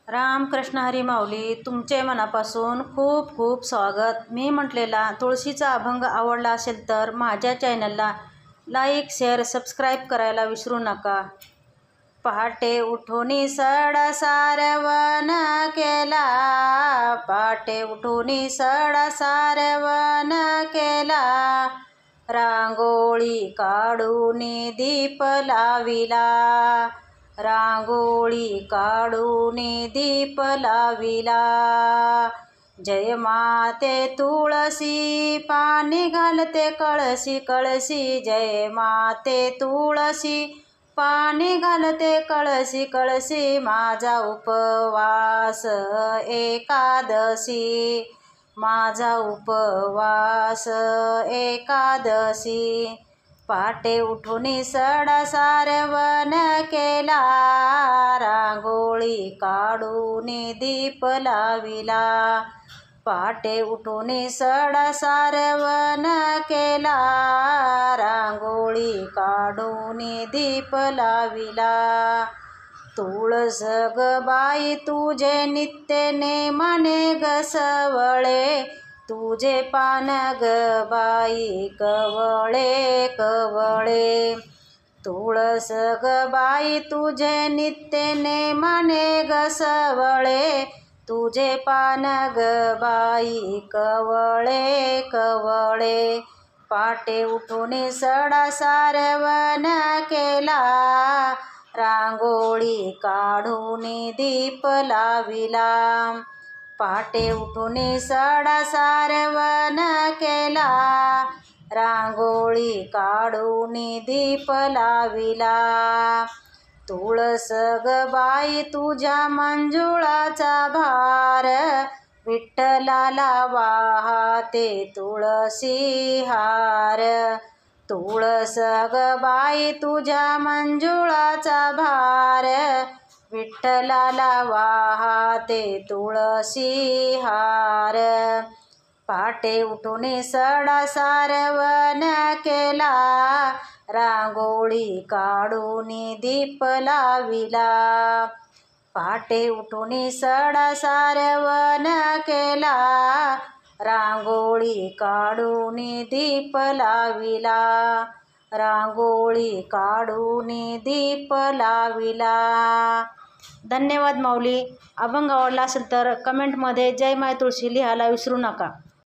रामकृष्ण हरी माऊली, तुमचे मनापासून खूप खूप स्वागत। मी म्हटलेला तुळशीचा अभंग आवडला असेल तर माझ्या चॅनलला लाईक, शेअर, सबस्क्राईब करायला विसरू नका। पहाटे उठूनी सडा सारवण केला, पहाटे उठूनी सडा सारवण केला, रांगोळी काढूनी दीप लाविला, रांगोळी काढूनी दीप लाविला। जय माते तुळशी पाणी घालते कळशी कळशी, जय माते तुळशी पाणी घालते कळशी कळशी, माझा उपवास एकादशी, माझा उपवास एकादशी। पहाटे उठूनी सडा सारवण केला, रांगोळी काढूनी दीप लाविला, पहाटे उठूनी सडा सारवण केला, रांगोळी काढूनी दीप लाविला। तुळस ग बाई तुझे नित्य नेमाने ग सवळे, तुझे पान ग बाई कवळे कवळे, तुळस ग बाई तुझे नित्य नेमाने ग सवळे, तुझे पान ग बाई कवळे कवळे। पहाटे उठूनी सडा सारवण केला, रांगोळी काढूनी दीप लाविला, पहाटे उठूनी सडा सारवण केला, रांगोळी काढूनी दीप लाविला। तुळस ग बाई तुझ्या मंजुळाचा भार, विठ्ठलाला वाहते तुळशी हार, तुळस ग बाई तुझ्या मंजुळाचा भार, विठ्ठलाला वाहते तुळशी हार। पहाटे उठूनी सडा सारवण केला, रांगोळी काढूनी दीप लाविला, पहाटे उठूनी सडा सारवण केला, रांगोळी काढूनी दीप लाविला, रांगोळी काढूनी दीप लाविला। धन्यवाद माऊली। अभंग आवडला असेल तर कमेंटमध्ये जय माय तुळशी लिहायला विसरू नका।